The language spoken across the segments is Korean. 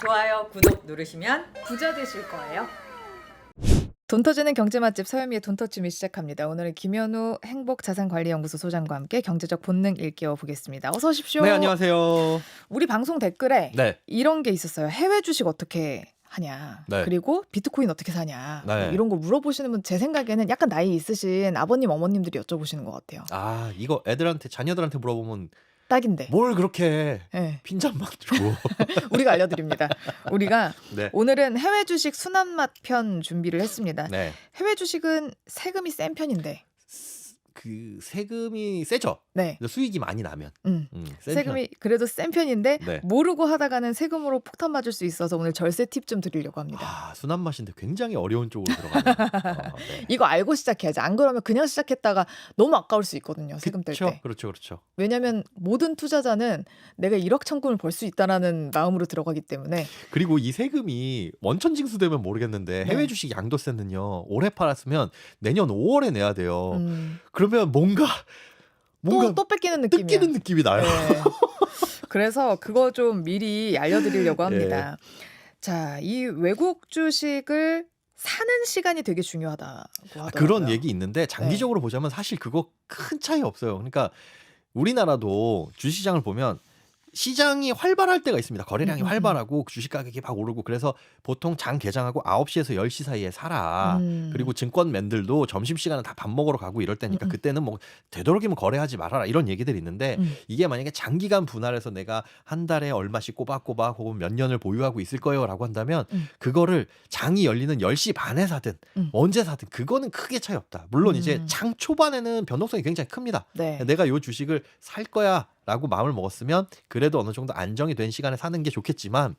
좋아요, 구독 누르시면 부자 되실 거예요. 돈 터지는 경제 맛집 서현미의 돈터침이 시작합니다. 오늘은 김현우 행복자산관리연구소 소장과 함께 경제적 본능 일깨워 보겠습니다. 어서 오십시오. 네, 안녕하세요. 우리 방송 댓글에 네. 이런 게 있었어요. 해외 주식 어떻게 하냐. 네. 그리고 비트코인 어떻게 사냐. 네. 이런 거 물어보시는 분 제 생각에는 약간 나이 있으신 아버님 어머님들이 여쭤보시는 것 같아요. 아, 이거 애들한테 자녀들한테 물어보면 딱인데. 뭘 그렇게 네. 핀잔만 주고. 우리가 알려드립니다. 우리가 네. 오늘은 해외 주식 순환맛 편 준비를 했습니다. 네. 해외 주식은 세금이 센 편인데. 그 세금이 세죠. 네. 수익이 많이 나면. 센 세금이 그래도 센 편인데 네. 모르고 하다가는 세금으로 폭탄 맞을 수 있어서 오늘 절세 팁 좀 드리려고 합니다. 아, 순한 맛인데 굉장히 어려운 쪽으로 들어가네요. 네. 이거 알고 시작해야지. 안 그러면 그냥 시작했다가 너무 아까울 수 있거든요. 세금 뗄 때. 그렇죠. 왜냐하면 모든 투자자는 내가 1억 천금을 벌 수 있다라는 마음으로 들어가기 때문에. 그리고 이 세금이 원천징수되면 모르겠는데 네. 해외 주식 양도세는요. 올해 팔았으면 내년 5월에 내야 돼요. 그러면 뭔가 또 뺏기는 느낌이야. 뜯기는 느낌이 나요. 네. 그래서 그거 좀 미리 알려드리려고 합니다. 자, 이 외국 주식을 사는 시간이 되게 중요하다고 하더라고요. 그런 얘기 있는데 장기적으로 보자면 사실 그거 큰 차이 없어요. 그러니까 우리나라도 주식시장을 보면 시장이 활발할 때가 있습니다. 거래량이 활발하고 주식 가격이 막 오르고 그래서 보통 장 개장하고 9시에서 10시 사이에 사라. 그리고 증권맨들도 점심시간에 다 밥 먹으러 가고 이럴 때니까 그때는 뭐 되도록이면 거래하지 말아라 이런 얘기들이 있는데 이게 만약에 장기간 분할해서 내가 한 달에 얼마씩 꼬박꼬박 혹은 몇 년을 보유하고 있을 거예요 라고 한다면 그거를 장이 열리는 10시 반에 사든 언제 사든 그거는 크게 차이 없다. 물론 이제 장 초반에는 변동성이 굉장히 큽니다. 네. 내가 요 주식을 살 거야 라고 마음을 먹었으면 그래도 어느 정도 안정이 된 시간에 사는 게 좋겠지만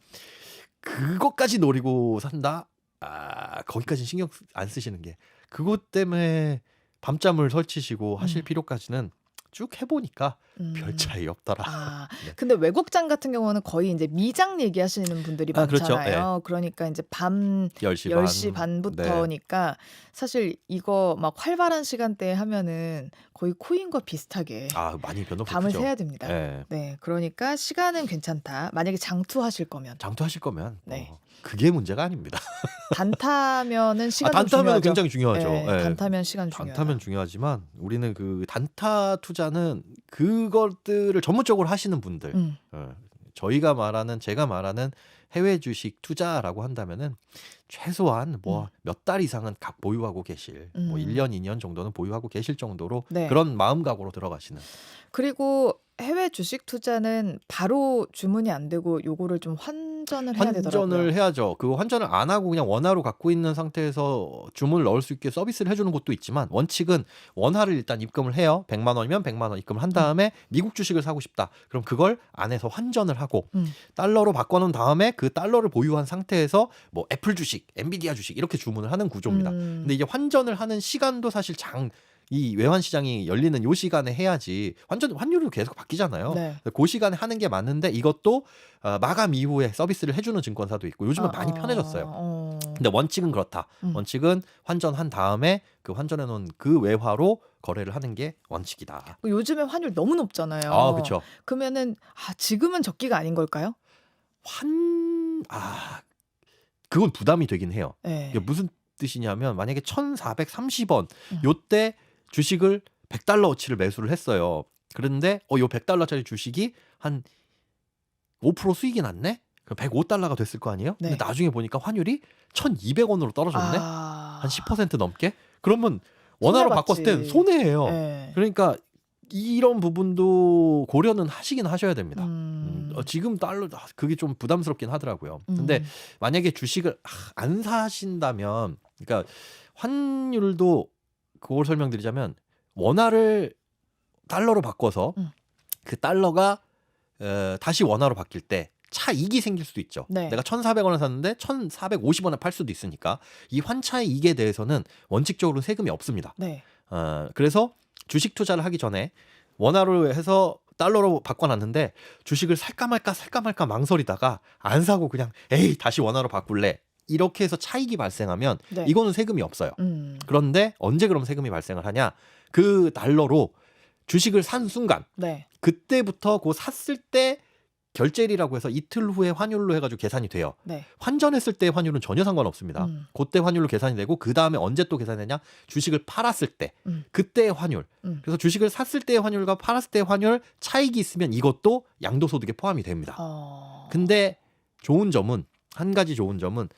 그것까지 노리고 산다? 아, 거기까지는 신경 안 쓰시는 게 그것 때문에 밤잠을 설치시고 하실 필요까지는 쭉 해보니까 별 차이 없더라. 아, 네. 근데 외국장 같은 경우는 거의 이제 미장 얘기하시는 분들이 아, 그렇죠. 많잖아요. 그러니까 이제 밤 10시 10시 반. 반부터니까 사실 이거 막 활발한 시간대에 하면은 거의 코인과 비슷하게 아, 많이 변동성 밤을 크죠. 새야 됩니다. 네. 네, 그러니까 시간은 괜찮다. 만약에 장투하실 거면 장투하실 거면 네. 그게 문제가 아닙니다. 단타면은 시간 좀 단타면 중요하죠. 굉장히 중요하죠. 네, 네. 단타면 시간 중요하다. 단타면 중요하지만 우리는 그 단타 투자는 그것들을 전문적으로 하시는 분들 제가 말하는 해외 주식 투자라고 한다면은 최소한 뭐 몇 달 이상은 각 보유하고 계실 뭐 1년 2년 정도는 보유하고 계실 정도로 네. 그런 마음각으로 들어가시는. 그리고 해외 주식 투자는 바로 주문이 안 되고 요거를 좀 환전을 해야 되더라고요. 환전을 해야죠. 그 환전을 안 하고 그냥 원화로 갖고 있는 상태에서 주문을 넣을 수 있게 서비스를 해주는 곳도 있지만 원칙은 원화를 일단 입금을 해요. 100만 원이면 100만 원 입금을 한 다음에 미국 주식을 사고 싶다. 그럼 그걸 안에서 환전을 하고 달러로 바꿔놓은 다음에 그 달러를 보유한 상태에서 뭐 애플 주식, 엔비디아 주식 이렇게 주문을 하는 구조입니다. 근데 이게 환전을 하는 시간도 사실 이 외환 시장이 열리는 요 시간에 해야지 환율도 계속 바뀌잖아요. 네. 그 시간에 하는 게 맞는데 이것도 마감 이후에 서비스를 해주는 증권사도 있고 요즘은 많이 편해졌어요. 근데 원칙은 그렇다. 원칙은 환전한 다음에 그 환전해 놓은 그 외화로 거래를 하는 게 원칙이다. 요즘에 환율 너무 높잖아요. 아, 그렇죠. 그러면은 지금은 적기가 아닌 걸까요? 그건 부담이 되긴 해요. 네. 이게 무슨 뜻이냐면 만약에 1,430원 요때 주식을 100달러어치를 매수를 했어요. 그런데 요 100달러짜리 주식이 한 5% 수익이 났네? 그럼 105달러가 됐을 거 아니에요? 네. 근데 나중에 보니까 환율이 1,200원으로 떨어졌네? 한 10% 넘게? 그러면 원화로 바꿨을 땐 손해예요. 네. 그러니까 이런 부분도 고려는 하시긴 하셔야 됩니다. 지금 달러 그게 좀 부담스럽긴 하더라고요. 근데 만약에 주식을 안 사신다면 그러니까 환율도 그걸 설명드리자면 원화를 달러로 바꿔서 그 달러가 다시 원화로 바뀔 때 차익이 생길 수도 있죠. 네. 내가 1,400원에 샀는데 1,450원에 팔 수도 있으니까 이 환차익에 대해서는 원칙적으로 세금이 없습니다. 네. 그래서 주식 투자를 하기 전에 원화로 해서 달러로 바꿔놨는데 주식을 살까 말까 망설이다가 안 사고 그냥 에이 다시 원화로 바꿀래 이렇게 해서 차익이 발생하면 네. 이거는 세금이 없어요. 그런데 언제 그럼 세금이 발생을 하냐? 그 달러로 주식을 산 순간 네. 그때부터 그 샀을 때 결제일이라고 해서 이틀 후에 환율로 해가지고 계산이 돼요. 네. 환전했을 때의 환율은 전혀 상관없습니다. 음. 그때 환율로 계산이 되고 그 다음에 언제 또 계산되냐? 주식을 팔았을 때 그때의 환율. 그래서 주식을 샀을 때의 환율과 팔았을 때의 환율 차익이 있으면 이것도 양도소득에 포함이 됩니다. 근데 좋은 점은 한 가지 좋은 점은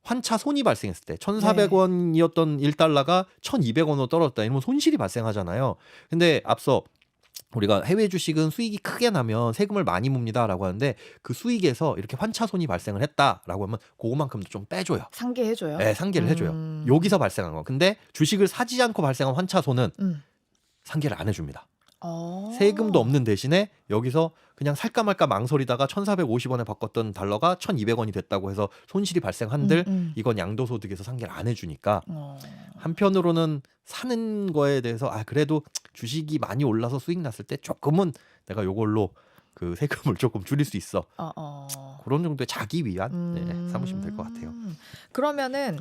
환차 손이 발생했을 때 1,400원이었던 1달러가 1,200원으로 떨어졌다 이러면 손실이 발생하잖아요. 근데 앞서 우리가 해외 주식은 수익이 크게 나면 세금을 많이 묻니다라고 하는데 그 수익에서 이렇게 환차손이 발생을 했다라고 하면 그거만큼도 좀 빼줘요. 상계해줘요? 네, 상계를 해줘요. 여기서 발생한 거. 근데 주식을 사지 않고 발생한 환차손은 상계를 안 해줍니다. 세금도 없는 대신에 여기서 그냥 살까 말까 망설이다가 1,450원에 바꿨던 달러가 1,200원이 됐다고 해서 손실이 발생한들 이건 양도소득에서 상계를 안 해주니까 한편으로는 사는 거에 대해서 그래도 주식이 많이 올라서 수익 났을 때 조금은 내가 요걸로 그 세금을 조금 줄일 수 있어. 그런 정도의 자기 위안 네, 삼으시면 될 것 같아요. 그러면은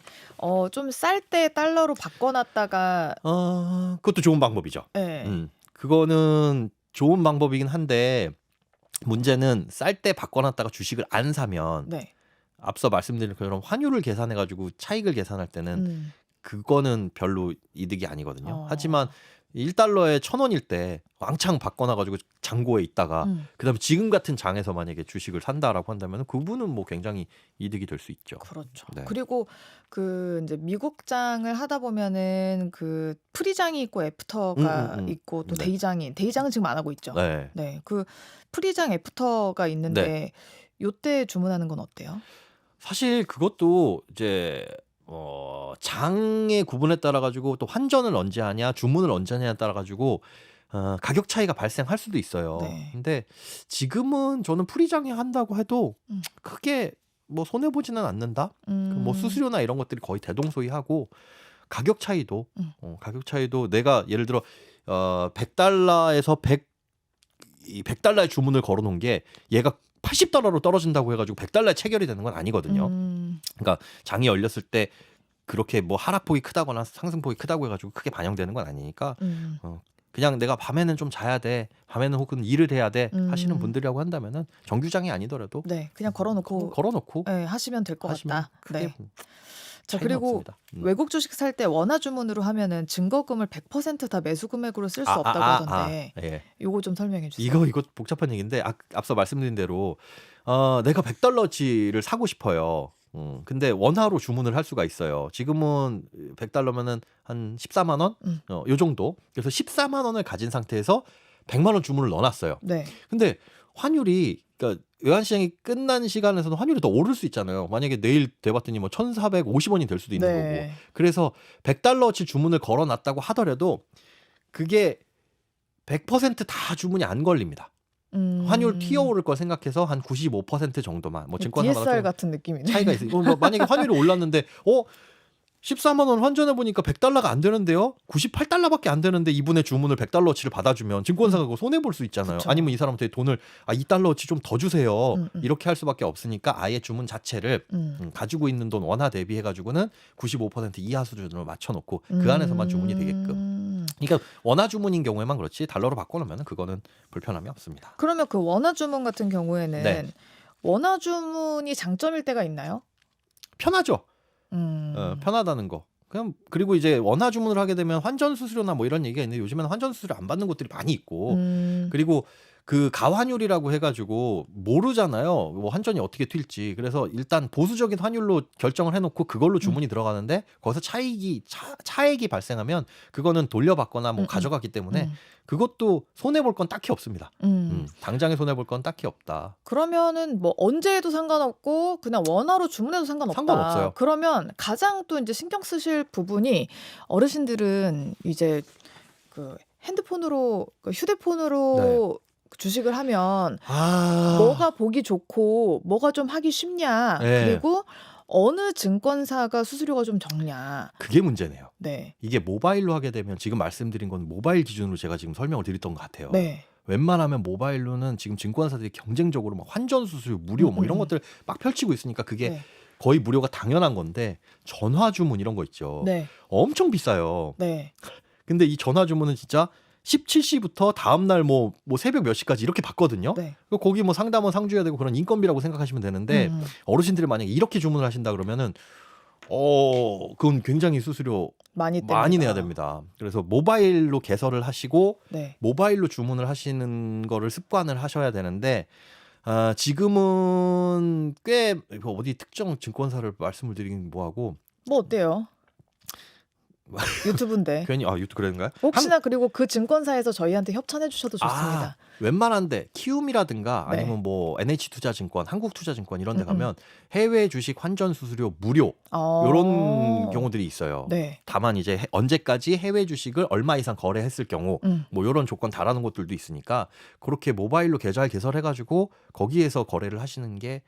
좀 쌀 때 달러로 바꿔놨다가 그것도 좋은 방법이죠. 네. 그거는 좋은 방법이긴 한데 문제는 쌀 때 바꿔놨다가 주식을 안 사면 네. 앞서 말씀드린 그런 환율을 계산해가지고 차익을 계산할 때는 그거는 별로 이득이 아니거든요. 하지만 1달러에 1,000원일 때 왕창 바꿔놔가지고 잔고에 있다가 그다음에 지금 같은 장에서 만약에 주식을 산다라고 한다면 그분은 뭐 굉장히 이득이 될 수 있죠. 그렇죠. 네. 그리고 그 이제 미국장을 하다 보면은 그 프리장이 있고 애프터가 있고 또 네. 데이장은 지금 안 하고 있죠. 네. 네, 그 프리장 애프터가 있는데 요때 주문하는 건 어때요? 사실 그것도 이제 장의 구분에 따라 가지고 또 환전을 언제 하냐, 주문을 언제 하냐에 따라 가지고 가격 차이가 발생할 수도 있어요. 네. 근데 지금은 저는 프리장에 한다고 해도 크게 뭐 손해 보지는 않는다. 뭐 수수료나 이런 것들이 거의 대동소이하고 가격 차이도 내가 예를 들어 100달러에서 100달러의 주문을 걸어 놓은 게 얘가 80달러로 떨어진다고 해가지고 100달러에 체결이 되는 건 아니거든요. 그러니까 장이 열렸을 때 그렇게 뭐 하락폭이 크다거나 상승폭이 크다고 해가지고 크게 반영되는 건 아니니까 그냥 내가 밤에는 좀 자야 돼, 밤에는 혹은 일을 해야 돼 하시는 분들이라고 한다면은 정규장이 아니더라도 네, 그냥 걸어놓고 네, 하시면 될 것 같다. 크게 네. 자, 차이는 그리고 없습니다. 외국 주식 살 때 원화 주문으로 하면은 증거금을 100% 다 매수 금액으로 쓸 수 없다고 하던데 예. 요거 좀 설명해 주세요. 이거 복잡한 얘기인데 앞서 말씀드린 대로 내가 100달러치를 사고 싶어요. 근데 원화로 주문을 할 수가 있어요. 지금은 100달러면은 한 14만 원? 요 정도. 그래서 14만 원을 가진 상태에서 100만 원 주문을 넣어놨어요. 네. 근데 환율이 그러니까 외환시장이 끝난 시간에서는 환율이 더 오를 수 있잖아요. 만약에 내일 돼봤더니 뭐 1,450원이 될 수도 있는 거고. 그래서 100달러치 주문을 걸어놨다고 하더라도 그게 100%다 주문이 안 걸립니다. 환율 튀어오를 걸 생각해서 한 95% 정도만 뭐 증권사마다 DSR 좀 같은 느낌이네. 차이가 있어요. 뭐 만약에 환율이 올랐는데 14만 원 환전해 보니까 100달러가 안 되는데요. 98달러밖에 안 되는데 이분의 주문을 100달러치를 받아주면 증권사가 그거 손해 볼 수 있잖아요. 그쵸. 아니면 이 사람한테 돈을 2달러치 좀 더 주세요. 이렇게 할 수밖에 없으니까 아예 주문 자체를 가지고 있는 돈 원화 대비해 가지고는 95% 이하 수준으로 맞춰놓고 그 안에서만 주문이 되게끔. 그러니까 원화 주문인 경우에만 그렇지 달러로 바꿔놓으면 그거는 불편함이 없습니다. 그러면 그 원화 주문 같은 경우에는 네. 원화 주문이 장점일 때가 있나요? 편하죠. 편하다는 거. 그리고 이제 원화 주문을 하게 되면 환전 수수료나 뭐 이런 얘기가 있는데 요즘에는 환전 수수료 안 받는 곳들이 많이 있고 그리고 그 가환율이라고 해가지고 모르잖아요. 뭐 환전이 어떻게 튈지. 그래서 일단 보수적인 환율로 결정을 해놓고 그걸로 주문이 들어가는데 거기서 차액이 발생하면 그거는 돌려받거나 뭐 가져가기 때문에 그것도 손해 볼 건 딱히 없습니다. 당장에 손해 볼 건 딱히 없다. 그러면은 뭐 언제 해도 상관없고 그냥 원화로 주문해도 상관없다. 상관없어요. 그러면 가장 또 이제 신경 쓰실 부분이 어르신들은 이제 그 핸드폰으로 휴대폰으로 주식을 하면 뭐가 보기 좋고 뭐가 좀 하기 쉽냐. 네. 그리고 어느 증권사가 수수료가 좀 적냐. 그게 문제네요. 네. 이게 모바일로 하게 되면 지금 말씀드린 건 모바일 기준으로 제가 지금 설명을 드렸던 것 같아요. 네. 웬만하면 모바일로는 지금 증권사들이 경쟁적으로 막 환전 수수료 무료 뭐 이런 것들 막 펼치고 있으니까 그게 네. 거의 무료가 당연한 건데 전화 주문 이런 거 있죠. 네. 엄청 비싸요. 네. 근데 이 전화 주문은 진짜 17시부터 다음날 뭐 새벽 몇 시까지 이렇게 받거든요. 네. 거기 뭐 상담원 상주해야 되고 그런 인건비라고 생각하시면 되는데 어르신들이 만약에 이렇게 주문을 하신다 그러면은 그건 굉장히 수수료 많이 많이 내야 됩니다. 그래서 모바일로 개설을 하시고 네. 모바일로 주문을 하시는 거를 습관을 하셔야 되는데 지금은 꽤 어디 특정 증권사를 말씀을 드리긴 뭐하고 뭐 어때요? 유튜브인데. 괜히 유튜브 그런가요? 혹시나 그리고 그 증권사에서 저희한테 협찬해 주셔도 좋습니다. 웬만한데 키움이라든가 네. 아니면 뭐 NH투자증권, 한국투자증권 이런 데 가면 해외 주식 환전 수수료 무료 이런 경우들이 있어요. 네. 다만 이제 언제까지 해외 주식을 얼마 이상 거래했을 경우 뭐 이런 조건 달하는 것들도 있으니까 그렇게 모바일로 계좌를 개설해가지고 거기에서 거래를 하시는 게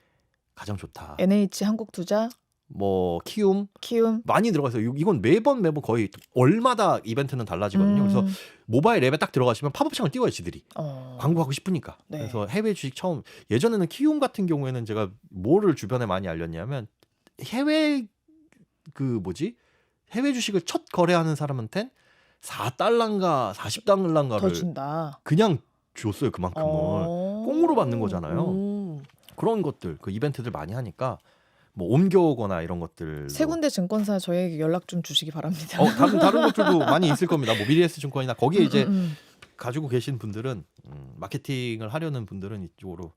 가장 좋다. NH 한국투자, 뭐 키움 많이 들어가서 이건 매번 거의 월마다 이벤트는 달라지거든요. 그래서 모바일 앱에 딱 들어가시면 팝업 창을 띄워요, 지들이. 광고하고 싶으니까. 네. 그래서 해외 주식 처음 예전에는 키움 같은 경우에는 제가 뭐를 주변에 많이 알렸냐면 해외 해외 주식을 첫 거래하는 사람한텐 4달러인가 40달러인가를 더 준다. 그냥 줬어요, 그만큼을. 꽁으로 받는 거잖아요. 그런 것들, 그 이벤트들 많이 하니까 뭐 옮겨오거나 이런 것들. 세 군데 증권사 저에게 연락 좀 주시기 바랍니다. 다른 것들도 많이 있을 겁니다. 뭐 미래에셋 증권이나 거기에 이제 가지고 계신 분들은 마케팅을 하려는 분들은 이쪽으로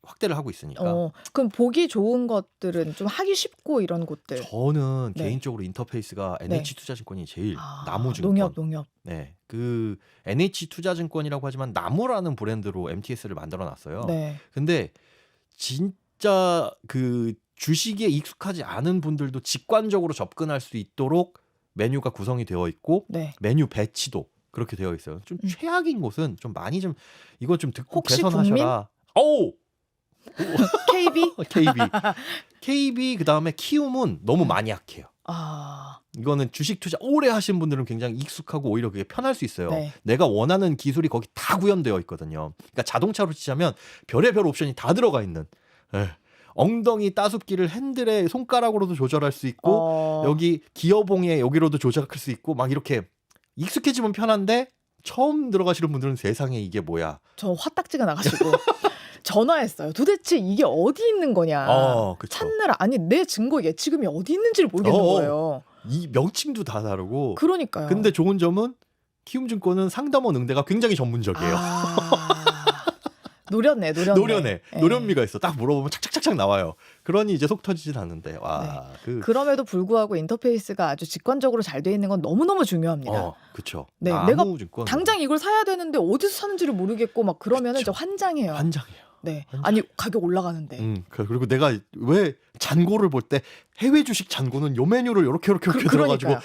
확대를 하고 있으니까. 그럼 보기 좋은 것들은 좀 하기 쉽고 이런 곳들. 저는 네. 개인적으로 인터페이스가 네. NH투자증권이 제일 나무증권. 농협. 네, 그 NH투자증권이라고 하지만 나무라는 브랜드로 MTS를 만들어놨어요. 네. 근데 진짜 그 주식에 익숙하지 않은 분들도 직관적으로 접근할 수 있도록 메뉴가 구성이 되어 있고 네. 메뉴 배치도 그렇게 되어 있어요. 좀 최악인 곳은 좀 많이 좀 이거 좀 듣고 혹시 개선하셔라. KB 그다음에 키움은 너무 많이 약해요. 이거는 주식 투자 오래 하신 분들은 굉장히 익숙하고 오히려 그게 편할 수 있어요. 네. 내가 원하는 기술이 거기 다 구현되어 있거든요. 그러니까 자동차로 치자면 별의별 옵션이 다 들어가 있는. 엉덩이 따숩기를 핸들에 손가락으로도 조절할 수 있고 여기 기어봉에 여기로도 조작할 수 있고 막 이렇게 익숙해지면 편한데 처음 들어가시는 분들은 세상에 이게 뭐야. 저 화딱지가 나가지고 전화했어요. 도대체 이게 어디 있는 거냐. 그쵸. 찾느라. 아니 내 증거 예치금이 어디 있는지를 모르겠는 거예요. 이 명칭도 다 다르고. 그러니까요. 근데 좋은 점은 키움증권은 상담원 응대가 굉장히 전문적이에요. 노렸네. 노련미가 있어. 딱 물어보면 착착착착 나와요. 그러니 이제 속 터지진 않는데. 그럼에도 불구하고 인터페이스가 아주 직관적으로 잘 돼 있는 건 너무너무 중요합니다. 그렇죠. 네, 내가 당장 이걸 사야 되는데 어디서 사는지를 모르겠고 막 그러면은 이제 환장해요. 네. 아니 가격 올라가는데. 그리고 내가 왜 잔고를 볼 때 해외 주식 잔고는 요 메뉴를 이렇게 들어가지고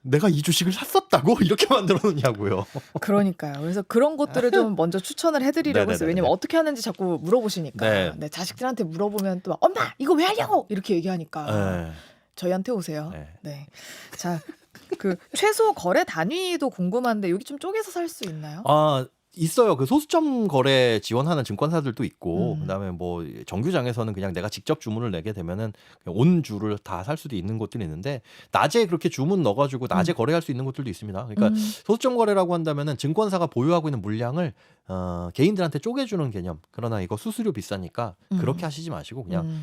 내가 이 주식을 샀었다고 이렇게 만들어 놓냐고요. 그러니까요. 그래서 그런 것들을 좀 먼저 추천을 해드리려고 했어요. 왜냐면 어떻게 하는지 자꾸 물어보시니까. 네, 자식들한테 물어보면 또 엄마 이거 왜 하려고 이렇게 얘기하니까 저희한테 오세요. 네. 자, 그 최소 거래 단위도 궁금한데 여기 좀 쪼개서 살 수 있나요? 있어요. 그 소수점 거래 지원하는 증권사들도 있고, 그다음에 뭐 정규장에서는 그냥 내가 직접 주문을 내게 되면은 온 주를 다 살 수도 있는 곳들이 있는데 낮에 그렇게 주문 넣어가지고 낮에 거래할 수 있는 곳들도 있습니다. 그러니까 소수점 거래라고 한다면은 증권사가 보유하고 있는 물량을 개인들한테 쪼개주는 개념. 그러나 이거 수수료 비싸니까 그렇게 하시지 마시고 그냥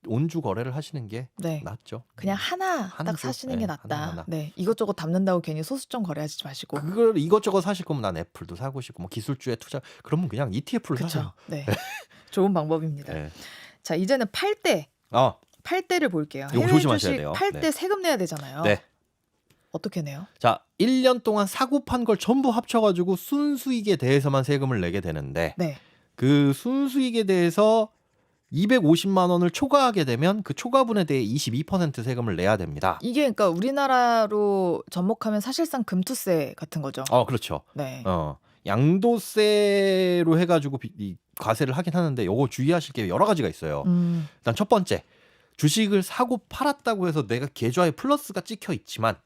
온주 거래를 하시는 게 낫죠. 그냥 하나 딱 사시는 게 낫다. 하나. 네, 이것저것 담는다고 괜히 소수점 거래하지 마시고. 그걸 이것저것 사실 거면 난 애플도 사고 싶고 뭐 기술주에 투자 그러면 그냥 ETF를 사죠. 네, 좋은 방법입니다. 자, 이제는 팔 때를 볼게요. 이거 조심하셔야 돼요. 팔 때 세금 내야 되잖아요. 네. 어떻게 내요? 자, 1년 동안 사고 판 걸 전부 합쳐가지고 순수익에 대해서만 세금을 내게 되는데 그 순수익에 대해서 250만 원을 초과하게 되면 그 초과분에 대해 22% 세금을 내야 됩니다. 이게 그러니까 우리나라로 접목하면 사실상 금투세 같은 거죠. 그렇죠. 네. 양도세로 해가지고 이 과세를 하긴 하는데 요거 주의하실 게 여러 가지가 있어요. 일단 첫 번째, 주식을 사고 팔았다고 해서 내가 계좌에 플러스가 찍혀 있지만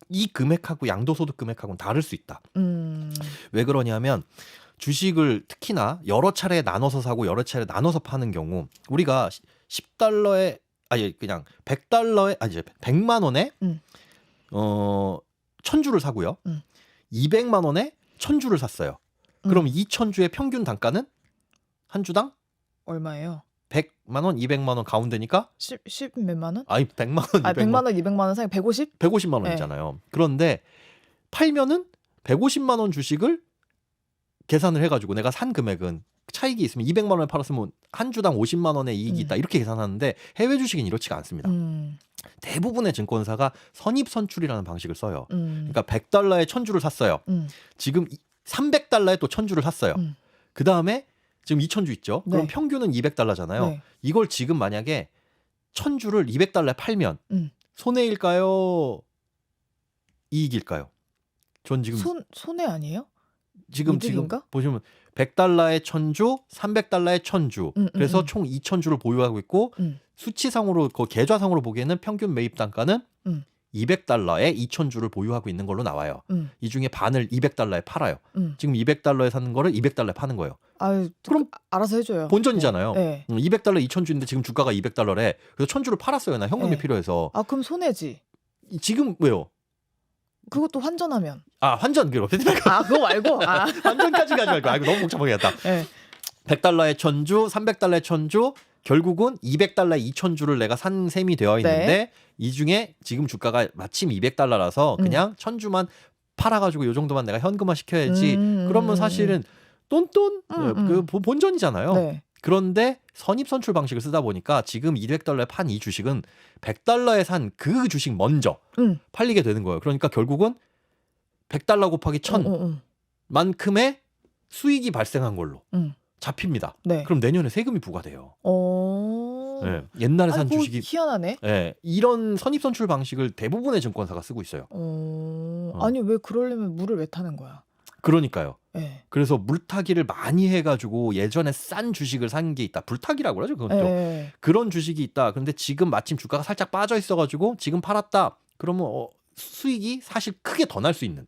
이 금액하고 양도소득 금액하고는 다를 수 있다. 왜 그러냐면 주식을 특히나 여러 차례 나눠서 사고 여러 차례 나눠서 파는 경우 우리가 10달러에 그냥 100달러에 100만 원에 1000주를 사고요. 200만 원에 1000주를 샀어요. 그럼 2000주의 평균 단가는 한 주당 얼마예요? 100만 원, 200만 원 가운데니까 10 몇만 원? 아니 100만 원, 200만 100만 원, 원, 200만 원 사이 150? 150만 원이잖아요. 그런데 팔면은 150만 원 주식을 계산을 해가지고 내가 산 금액은 차익이 있으면 200만 원에 팔았으면 한 주당 50만 원의 이익이 있다 이렇게 계산하는데 해외 주식은 이렇지가 않습니다. 대부분의 증권사가 선입선출이라는 방식을 써요. 그러니까 100달러에 1000주를 샀어요. 지금 300달러에 또 1000주를 샀어요. 그 다음에 지금 2000주 있죠. 그럼 네. 평균은 200달러잖아요. 네. 이걸 지금 만약에 1000주를 200달러에 팔면 손해일까요? 이익일까요? 전 지금 손해 아니에요? 지금 이득인가? 보시면 100달러에 1000주, 300달러에 1000주. 그래서 총 2000주를 보유하고 있고 수치상으로 그 계좌상으로 보기에는 평균 매입 단가는 200달러에 2000주를 보유하고 있는 걸로 나와요. 이 중에 반을 200달러에 팔아요. 지금 200달러에 사는 거를 200달러에 파는 거예요. 아유, 그럼 알아서 해줘요. 본전이잖아요. 네. 200달러 2000주인데 지금 주가가 200달러래. 그래서 1000주를 팔았어요. 나 현금이 네. 필요해서. 아 그럼 손해지. 지금 왜요? 그것도 환전하면. 아 환전 그거 아 그거 말고. 아. 환전까지 가지 말고. 아 이거 너무 복잡하겠다. 네. 100달러에 1000주, 300달러에 1000주, 결국은 200달러에 2000주를 내가 산 셈이 되어 있는데 네. 이 중에 지금 주가가 마침 200달러라서 그냥 1000주만 팔아가지고 요 정도만 내가 현금화 시켜야지. 그러면 사실은 똔똔 그 본전이잖아요. 네. 그런데 선입선출 방식을 쓰다 보니까 지금 200달러에 판 이 주식은 100달러에 산 그 주식 먼저 팔리게 되는 거예요. 그러니까 결국은 100달러 곱하기 1000만큼의 수익이 발생한 걸로 잡힙니다. 네. 그럼 내년에 세금이 부과돼요. 네, 옛날에 산 그거 주식이 희한하네. 네, 이런 선입선출 방식을 대부분의 증권사가 쓰고 있어요. 아니 왜 그러려면 물을 왜 타는 거야? 그러니까요. 네. 그래서 물타기를 많이 해가지고 예전에 싼 주식을 산 게 있다. 불타기라고 그러죠. 그것도. 네. 그런 주식이 있다. 그런데 지금 마침 주가가 살짝 빠져 있어가지고 지금 팔았다. 그러면 수익이 사실 크게 더 날 수 있는.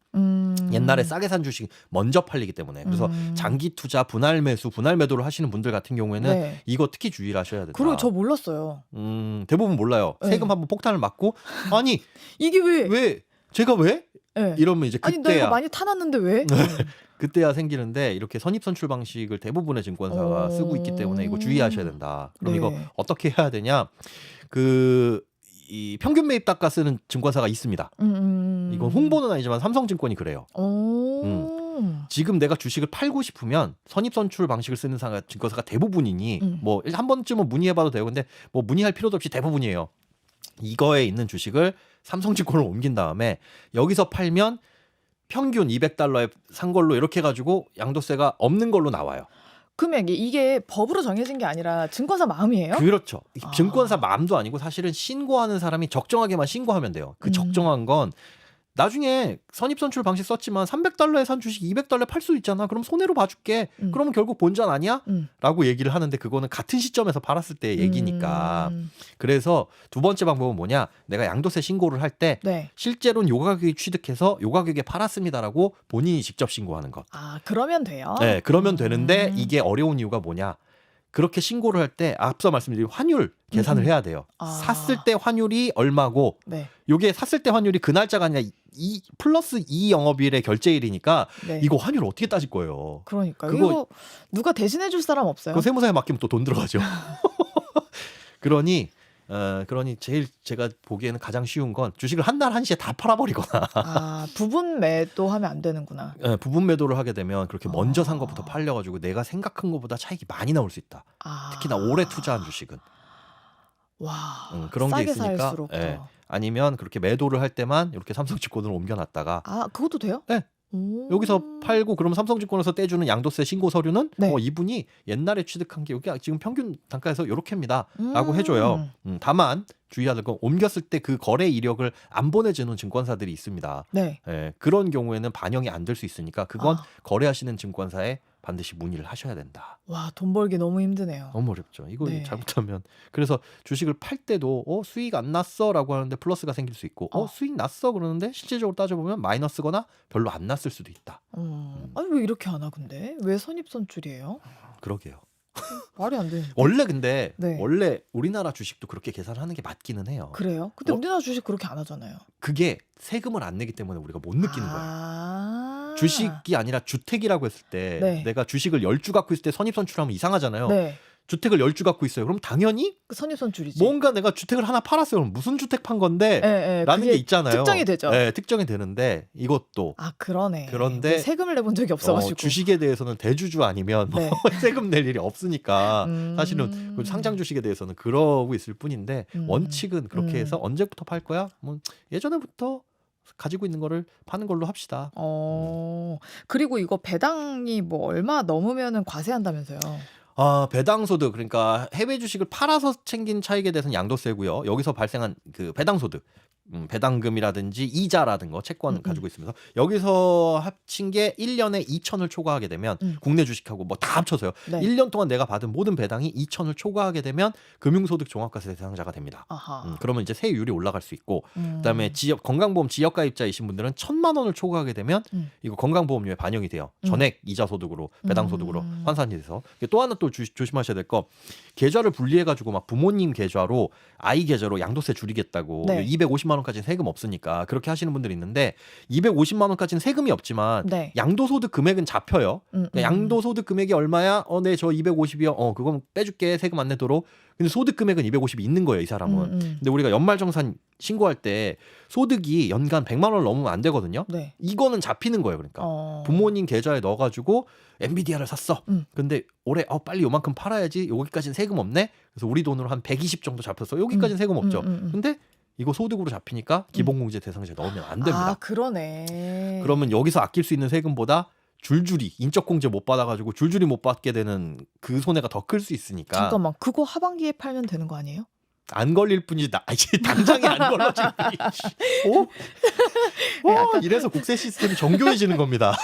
옛날에 싸게 산 주식 먼저 팔리기 때문에. 그래서 장기 투자, 분할 매수, 분할 매도를 하시는 분들 같은 경우에는 네. 이거 특히 주의를 하셔야 된다. 그리고 저 몰랐어요. 대부분 몰라요. 네. 세금 한번 폭탄을 맞고 아니 이게 왜 제가 왜? 네. 이러면 이제 아니 나 이거 그때야 많이 타놨는데 왜? 그때야 생기는데 이렇게 선입선출 방식을 대부분의 증권사가 쓰고 있기 때문에 이거 주의하셔야 된다. 그럼 네. 이거 어떻게 해야 되냐? 이 평균 매입 단가 쓰는 증권사가 있습니다. 이건 홍보는 아니지만 삼성증권이 그래요. 지금 내가 주식을 팔고 싶으면 선입선출 방식을 쓰는 증권사가 대부분이니 뭐 한 번쯤은 문의해봐도 되고 근데 뭐 문의할 필요도 없이 대부분이에요. 이거에 있는 주식을 삼성증권으로 옮긴 다음에 여기서 팔면 평균 200달러에 산 걸로 이렇게 해가지고 양도세가 없는 걸로 나와요. 그러면 이게 법으로 정해진 게 아니라 증권사 마음이에요? 그렇죠. 증권사 마음도 아니고 사실은 신고하는 사람이 적정하게만 신고하면 돼요. 그 적정한 건 나중에 선입선출 방식 썼지만 300달러에 산 주식 200달러에 팔 수 있잖아. 그럼 손해로 봐줄게. 그러면 결국 본전 아니야? 라고 얘기를 하는데 그거는 같은 시점에서 팔았을 때의 얘기니까. 그래서 두 번째 방법은 뭐냐? 내가 양도세 신고를 할 때 네. 실제로는 요 가격에 취득해서 요 가격에 팔았습니다라고 본인이 직접 신고하는 것. 아 그러면 돼요? 네, 그러면 되는데 이게 어려운 이유가 뭐냐? 그렇게 신고를 할 때 앞서 말씀드린 환율 계산을 해야 돼요. 샀을 때 환율이 얼마고 네. 요게 샀을 때 환율이 그 날짜가 아니라 플러스 2 영업일의 결제일이니까 네. 이거 환율 어떻게 따질 거예요? 그러니까 그거- 이거 누가 대신해 줄 사람 없어요? 그 세무사에 맡기면 또 돈 들어가죠. 그러니 제일 제가 보기에는 가장 쉬운 건 주식을 한 날 한시에 다 팔아버리거나 아 부분 매도 하면 안 되는구나. 부분 매도를 하게 되면 그렇게 먼저 산 것부터 팔려가지고 내가 생각한 것보다 차익이 많이 나올 수 있다. 특히나 오래 투자한 주식은. 와 그런 게 싸게 있으니까 살수록 더. 예. 아니면 그렇게 매도를 할 때만 이렇게 삼성증권으로 옮겨놨다가 아 그것도 돼요? 네. 오. 여기서 팔고 그러면 삼성증권에서 떼주는 양도세 신고 서류는 네. 이분이 옛날에 취득한 게 여기 지금 평균 단가에서 이렇게입니다 라고 해줘요. 다만 주의해야 될 건 옮겼을 때 그 거래 이력을 안 보내주는 증권사들이 있습니다. 네. 예, 그런 경우에는 반영이 안 될 수 있으니까 그건 거래하시는 증권사에 반드시 문의를 하셔야 된다. 와 돈 벌기 너무 힘드네요. 너무 어렵죠. 이거 네. 잘못하면 그래서 주식을 팔 때도 수익 안 났어라고 하는데 플러스가 생길 수 있고 수익 났어 그러는데 실질적으로 따져보면 마이너스거나 별로 안 났을 수도 있다. 아니 왜 이렇게 안 하 근데? 왜 선입선출이에요? 그러게요. 말이 안 돼. 원래 근데 네. 원래 우리나라 주식도 그렇게 계산하는 게 맞기는 해요. 그래요? 근데 우리나라 주식 그렇게 안 하잖아요. 그게 세금을 안 내기 때문에 우리가 못 느끼는 거예요. 아 주식이 아니라 주택이라고 했을 때 네. 내가 주식을 10주 갖고 있을 때 선입선출하면 이상하잖아요. 네. 주택을 10주 갖고 있어요. 그럼 당연히 그 선입선출이지. 뭔가 내가 주택을 하나 팔았어요. 그럼 무슨 주택 판 건데 예, 예. 라는 그게 게 있잖아요. 특정이 되죠. 네, 특정이 되는데 이것도 아 그러네. 그런데 세금을 내본 적이 없어가지고. 주식에 대해서는 대주주 아니면 네. 세금 낼 일이 없으니까 사실은 그 상장 주식에 대해서는 그러고 있을 뿐인데 원칙은 그렇게 해서 언제부터 팔 거야? 뭐 예전에부터 가지고 있는 거를 파는 걸로 합시다. 그리고 이거 배당이 뭐 얼마 넘으면은 과세한다면서요. 배당 소득 그러니까 해외 주식을 팔아서 챙긴 차익에 대해서는 양도세고요. 여기서 발생한 그 배당 소득, 배당금이라든지 이자라든 거 채권 가지고 있으면서 여기서 합친 게 1년에 2천을 초과하게 되면 국내 주식하고 뭐 다 합쳐서요. 네. 1년 동안 내가 받은 모든 배당이 2천을 초과하게 되면 금융소득 종합과세 대상자가 됩니다. 아하. 그러면 이제 세율이 올라갈 수 있고 그다음에 음. 건강보험 지역가입자이신 분들은 1,000만 원을 초과하게 되면 이거 건강보험료에 반영이 돼요. 전액 이자 소득으로 배당 소득으로 환산이 돼서 또 하나 또 조심하셔야 될 거 계좌를 분리해 가지고 막 부모님 계좌로 아이 계좌로 양도세 줄이겠다고 네. 250만 원까지는 세금 없으니까 그렇게 하시는 분들이 있는데 250만 원까지는 세금이 없지만 네. 양도소득 금액은 잡혀요. 그러니까 양도소득 금액이 얼마야? 네, 저 250이요. 그건 빼줄게. 세금 안 내도록. 근데 소득 금액은 250이 있는 거예요, 이 사람은. 근데 우리가 연말정산 신고할 때 소득이 연간 100만 원을 넘으면 안 되거든요. 네. 이거는 잡히는 거예요, 그러니까. 부모님 계좌에 넣어가지고 엔비디아를 샀어. 근데 올해 빨리 요만큼 팔아야지. 여기까지는 세금 없네. 그래서 우리 돈으로 한 120 정도 잡혔어. 여기까지는 세금 없죠. 근데 이거 소득으로 잡히니까 기본공제 대상자에 넣으면 안 됩니다. 아 그러네. 그러면 여기서 아낄 수 있는 세금보다 줄줄이 인적공제 못 받아가지고 줄줄이 못 받게 되는 그 손해가 더 클 수 있으니까 잠깐만 그거 하반기에 팔면 되는 거 아니에요? 안 걸릴 뿐이지 이제 당장에 안 걸러질 뿐이지. 이래서 국세 시스템이 정교해지는 겁니다.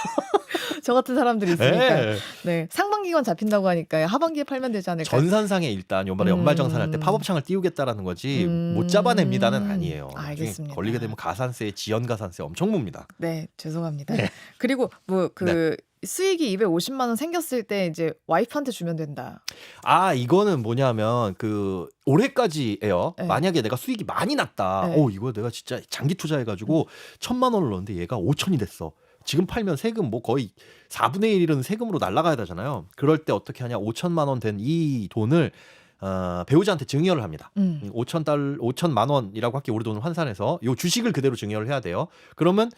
저 같은 사람들이 있으니까. 네. 네. 상반기건 잡힌다고 하니까 하반기에 팔면 되지 않을까. 전산상에 일단 요번에 연말정산할 때 팝업창을 띄우겠다라는 거지 못 잡아냅니다는 아니에요. 알겠습니다. 걸리게 되면 가산세, 지연가산세 엄청 묻니다. 네, 죄송합니다. 네. 그리고 뭐 그 수익이 250만 원 생겼을 때 이제 와이프한테 주면 된다. 이거는 뭐냐면 그 올해까지예요. 네. 만약에 내가 수익이 많이 났다. 네. 이거 내가 진짜 장기 투자해가지고 1,000만 원을 넣었는데 얘가 5천이 됐어. 지금 팔면 세금 뭐 거의 4분의 1은 세금으로 날아가야 되잖아요. 그럴 때 어떻게 하냐? 5천만 원 된 이 돈을 배우자한테 증여를 합니다. 5천만 원이라고 할게 우리 돈을 환산해서 요 주식을 그대로 증여를 해야 돼요. 그러면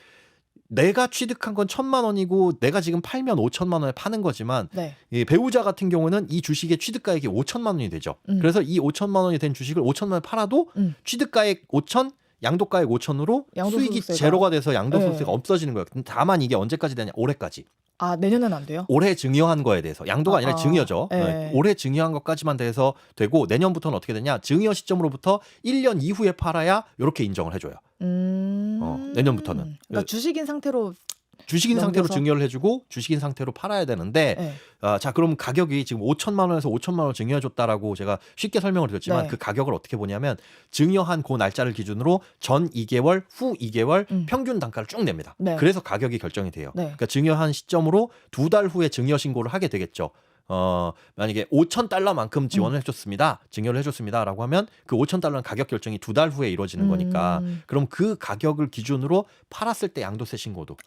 내가 취득한 건 1,000만 원이고 내가 지금 팔면 5천만 원에 파는 거지만 네. 이 배우자 같은 경우는 이 주식의 취득가액이 5천만 원이 되죠. 그래서 이 5천만 원이 된 주식을 5천만 원에 팔아도 취득가액 5천, 양도가액 5천으로 수익이 양도소득세가. 제로가 돼서 양도소득세가 네. 없어지는 거예요. 다만 이게 언제까지 되냐? 올해까지. 아 내년은 안 돼요? 올해 증여한 거에 대해서 양도가 아니라 증여죠. 네. 올해 증여한 것까지만 돼서 되고 내년부터는 어떻게 되냐? 증여 시점으로부터 1년 이후에 팔아야 이렇게 인정을 해줘요. 내년부터는. 그러니까 주식인 상태로. 주식인 상태로 넘겨서? 증여를 해주고 주식인 상태로 팔아야 되는데 네. 자 그럼 가격이 지금 5천만 원에서 5천만 원 증여해줬다라고 제가 쉽게 설명을 드렸지만 네. 그 가격을 어떻게 보냐면 증여한 그 날짜를 기준으로 전 2개월, 후 2개월 평균 단가를 쭉 냅니다. 네. 그래서 가격이 결정이 돼요. 네. 그러니까 증여한 시점으로 2달 후에 증여 신고를 하게 되겠죠. 만약에 5,000달러만큼 지원을 해줬습니다. 증여를 해줬습니다라고 하면 그 5,000달러는 가격 결정이 2달 후에 이루어지는 거니까 그럼 그 가격을 기준으로 팔았을 때 양도세 신고도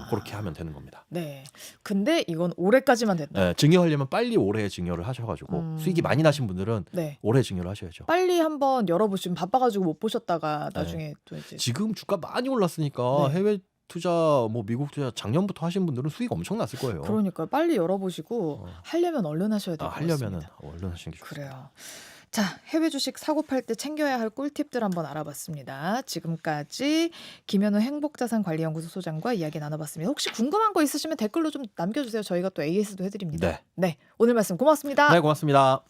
그렇게 하면 되는 겁니다. 네. 근데 이건 올해까지만 된다. 네, 증여하려면 빨리 올해 증여를 하셔가지고 수익이 많이 나신 분들은 네. 올해 증여를 하셔야죠. 빨리 한번 열어보시면 바빠가지고 못 보셨다가 나중에 또 이제 지금 주가 많이 올랐으니까 네. 해외 투자, 뭐 미국 투자 작년부터 하신 분들은 수익 엄청 났을 거예요. 그러니까 빨리 열어보시고 하려면 얼른 하셔야 될 것 같습니다. 하려면은 얼른 하시는 게 좋습니다. 그래요. 자, 해외 주식 사고 팔 때 챙겨야 할 꿀팁들 한번 알아봤습니다. 지금까지 김현우 행복자산관리연구소 소장과 이야기 나눠봤습니다. 혹시 궁금한 거 있으시면 댓글로 좀 남겨주세요. 저희가 또 AS도 해드립니다. 네. 오늘 말씀 고맙습니다. 네, 고맙습니다.